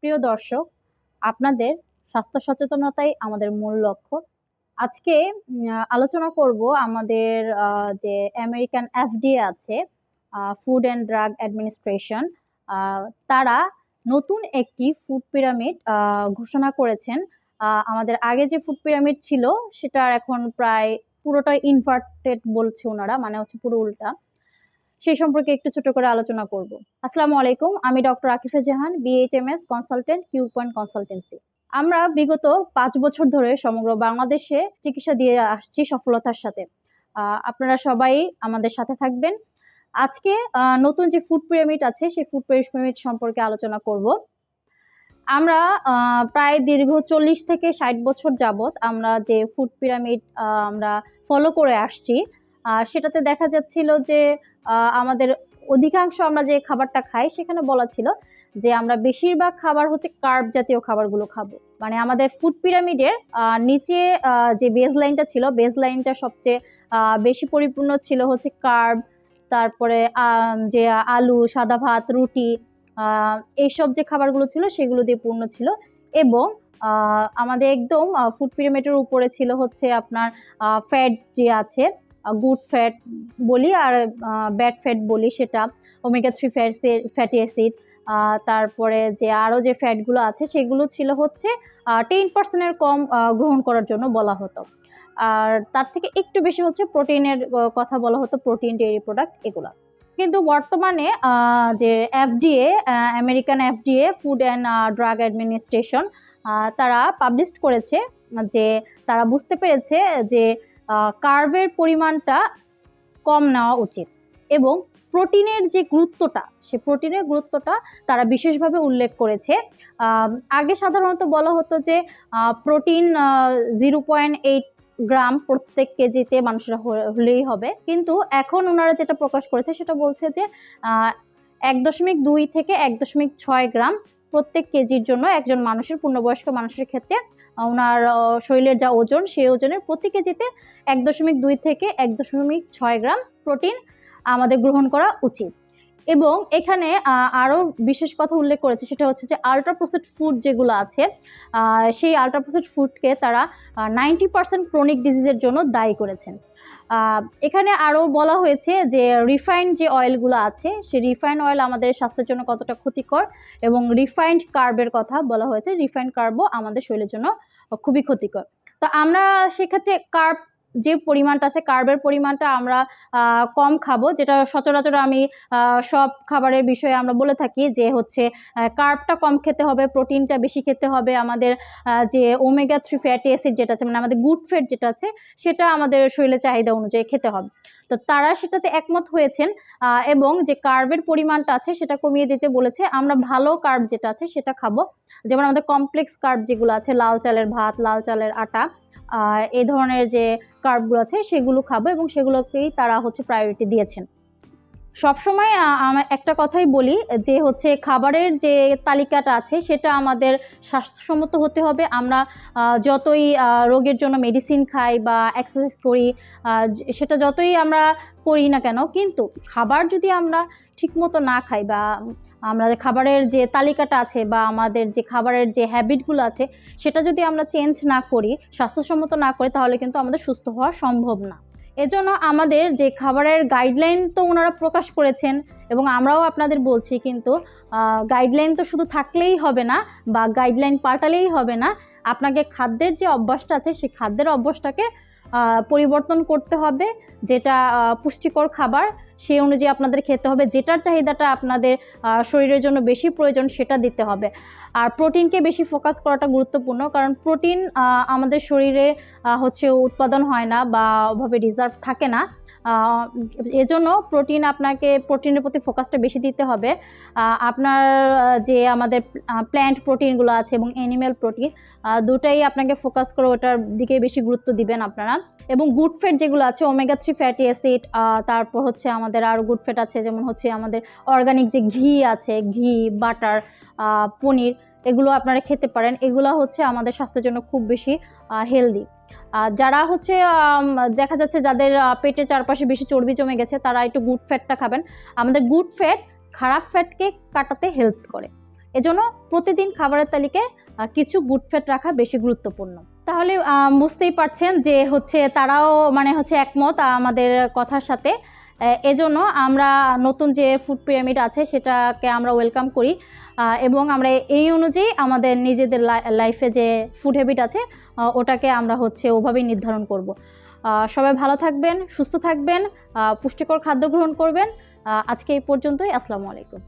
প্রিয় দর্শক, আপনাদের স্বাস্থ্য সচেতনতাই আমাদের মূল লক্ষ্য। আজকে আলোচনা করব আমাদের যে আমেরিকান এফডিএ আছে, ফুড অ্যান্ড ড্রাগ অ্যাডমিনিস্ট্রেশন, তারা নতুন একটি ফুড পিরামিড ঘোষণা করেছেন। আমাদের আগে যে ফুড পিরামিড ছিল সেটার এখন প্রায় পুরোটাই ইনভার্টেড বলছে ওনারা, মানে হচ্ছে পুরো উল্টা। সেই সম্পর্কে একটু ছোট করে আলোচনা করব। আসসালামু আলাইকুম, আমি doctor Akifa Jahan, BHMS consultant, Q point consultancy. আমরা বিগত 5 বছর ধরে সমগ্র বাংলাদেশে চিকিৎসা দিয়ে আসছি সফলতার সাথে। আপনারা সবাই আমাদের সাথে থাকবেন। আজকে নতুন যে ফুড পিরামিড আছে সেই ফুড পিরামিড সম্পর্কে আলোচনা করব। আমরা প্রায় দীর্ঘ 40 থেকে 60 বছর যাবত আমরা যে ফুড পিরামিড আমরা ফলো করে আসছি, সেটাতে দেখা যাচ্ছিল যে আমাদের অধিকাংশ আমরা যে খাবারটা খাই সেখানে বলা ছিল যে আমরা বেশিরভাগ খাবার হচ্ছে কার্ব জাতীয় খাবারগুলো খাবো। মানে আমাদের ফুড পিরামিডের নিচে যে বেস লাইনটা ছিল, বেস লাইনটা সবচেয়ে বেশি পরিপূর্ণ ছিল হচ্ছে কার্ব, তারপরে যে আলু, সাদা ভাত, রুটি, এইসব যে খাবারগুলো ছিল সেগুলো দিয়ে পূর্ণ ছিল। এবং আমাদের একদম ফুড পিরামিডের উপরে ছিল হচ্ছে আপনার ফ্যাট যে আছে, গুড ফ্যাট বলি আর ব্যাড ফ্যাট বলি, সেটা ওমেগা 3 ফ্যাটি অ্যাসিড। তারপরে যে আরও যে ফ্যাটগুলো আছে সেগুলো ছিল হচ্ছে 10%-এর কম গ্রহণ করার জন্য বলা হতো। আর তার থেকে একটু বেশি হচ্ছে প্রোটিনের কথা বলা হতো, প্রোটিন, ডেইরি প্রোডাক্ট এগুলো। কিন্তু বর্তমানে যে FDA, American FDA food and drug administration, তারা পাবলিশ করেছে যে তারা বুঝতে পেরেছে যে কার্বের পরিমাণটা কম নেওয়া উচিত এবং প্রোটিনের যে গুরুত্বটা, সে প্রোটিনের গুরুত্বটা তারা বিশেষভাবে উল্লেখ করেছে। আগে সাধারণত বলা হতো যে প্রোটিন 0.8 গ্রাম প্রত্যেক কেজিতে মানুষরা হলেই হবে, কিন্তু এখন ওনারা যেটা প্রকাশ করেছে সেটা বলছে যে 1.2 থেকে 1.6 গ্রাম প্রত্যেক কেজির জন্য একজন মানুষের, পূর্ণবয়স্ক মানুষের ক্ষেত্রে ওনার শরীরের যা ওজন সেই ওজনের প্রতি কেজিতে 1.2 থেকে 1.6 গ্রাম প্রোটিন আমাদের গ্রহণ করা উচিত। এবং এখানে আরও বিশেষ কথা উল্লেখ করেছে, সেটা হচ্ছে যে আল্ট্রা প্রসেসড ফুড যেগুলো আছে, সেই আল্ট্রা প্রসেসড ফুডকে তারা 90% ক্রনিক ডিজিজের জন্য দায়ী করেছেন। এখানে আরও বলা হয়েছে যে রিফাইন্ড যে অয়েলগুলো আছে সেই রিফাইন্ড অয়েল আমাদের স্বাস্থ্যের জন্য কতটা ক্ষতিকর, এবং রিফাইন্ড কার্বের কথা বলা হয়েছে, রিফাইন্ড কার্বও আমাদের শরীরের জন্য খুবই ক্ষতিকর। তো আমরা সেক্ষেত্রে কার্ব যে পরিমাণটা আছে, কার্বের পরিমাণটা আমরা কম খাবো, যেটা সচরাচর আমি সব খাবারের বিষয়ে আমরা বলে থাকি যে হচ্ছে কার্বটা কম খেতে হবে, প্রোটিনটা বেশি খেতে হবে, আমাদের যে ওমেগা 3 ফ্যাটি অ্যাসিড যেটা আছে, মানে আমাদের গুড ফ্যাট যেটা আছে সেটা আমাদের শরীরের চাহিদা অনুযায়ী খেতে হবে। তো তারা সেটাতে একমত হয়েছেন এবং যে কার্বের পরিমাণটা আছে সেটা কমিয়ে দিতে বলেছে। আমরা ভালো কার্ব যেটা আছে সেটা খাবো, যেমন আমাদের কমপ্লেক্স কার্ব যেগুলো আছে, লাল চালের ভাত, লাল চালের আটা, এই ধরনের যে কার্বগুলো আছে সেগুলো খাবো, এবং সেগুলোকেই তারা হচ্ছে প্রায়োরিটি দিয়েছেন। সবসময় আমার একটা কথাই বলি যে হচ্ছে খাবারের যে তালিকাটা আছে সেটা আমাদের স্বাস্থ্যসম্মত হতে হবে। আমরা যতই রোগের জন্য মেডিসিন খাই বা এক্সারসাইজ করি, সেটা যতই আমরা করি না কেন, কিন্তু খাবার যদি আমরা ঠিকমতো না খাই বা আমরা খাবারের যে তালিকাটা আছে বা আমাদের যে খাবারের যে হ্যাবিটগুলো আছে সেটা যদি আমরা চেঞ্জ না করি, স্বাস্থ্যসম্মত না করি, তাহলে কিন্তু আমাদের সুস্থ হওয়া সম্ভব না। এজন্য আমাদের যে খাবারের গাইডলাইন তো ওনারা প্রকাশ করেছেন এবং আমরাও আপনাদের বলছি, কিন্তু গাইডলাইন তো শুধু থাকলেই হবে না বা গাইডলাইন পাল্টালেই হবে না। আপনাকে খাদ্যের যে অভ্যাসটা আছে সেই খাদ্যের অভ্যাসটাকে পরিবর্তন করতে হবে। যেটা পুষ্টিকর খাবার সেই অনুযায়ী আপনাদের খেতে হবে, যেটার চাহিদাটা আপনাদের শরীরের জন্য বেশি প্রয়োজন সেটা দিতে হবে। আর প্রোটিনকে বেশি ফোকাস করাটা গুরুত্বপূর্ণ, কারণ প্রোটিন আমাদের শরীরে হচ্ছে উৎপাদন হয় না বা ওভাবে রিজার্ভ থাকে না। এজন্য আপনাকে প্রোটিনের প্রতি ফোকাসটা বেশি দিতে হবে। আপনার যে আমাদের প্ল্যান্ট প্রোটিনগুলো আছে এবং অ্যানিম্যাল প্রোটিন, দুটাই আপনাকে ফোকাস করে ওটার দিকে বেশি গুরুত্ব দিবেন আপনারা। এবং গুড ফ্যাট যেগুলো আছে, ওমেগা 3 ফ্যাটি অ্যাসিড, তারপর হচ্ছে আমাদের আরও গুড ফ্যাট আছে, যেমন হচ্ছে আমাদের অর্গানিক যে ঘি আছে, ঘি, বাটার, পনির, এগুলো আপনারা খেতে পারেন। এগুলো হচ্ছে আমাদের স্বাস্থ্যের জন্য খুব বেশি হেলদি। যারা হচ্ছে দেখা যাচ্ছে যাদের পেটের চারপাশে বেশি চর্বি জমে গেছে, তারা একটু গুড ফ্যাটটা খাবেন। আমাদের গুড ফ্যাট খারাপ ফ্যাটকে কাটাতে হেল্প করে এজন্য প্রতিদিন খাবারের তালিকায় কিছু গুড ফ্যাট রাখা বেশি গুরুত্বপূর্ণ। তাহলে বুঝতেই পারছেন যে হচ্ছে তারাও মানে হচ্ছে একমত আমাদের কথার সাথে। এজন্য আমরা নতুন যে ফুড পিরামিড আছে সেটাকে আমরা ওয়েলকাম করি এবং আমরা এই অনুযায়ী আমাদের নিজেদের লাইফে যে ফুড হ্যাবিট আছে ওটাকে আমরা হচ্ছে ওভাবেই নির্ধারণ করব। সবাই ভালো থাকবেন, সুস্থ থাকবেন, পুষ্টিকর খাদ্য গ্রহণ করবেন। আজকে এই পর্যন্তই। আসসালামু আলাইকুম।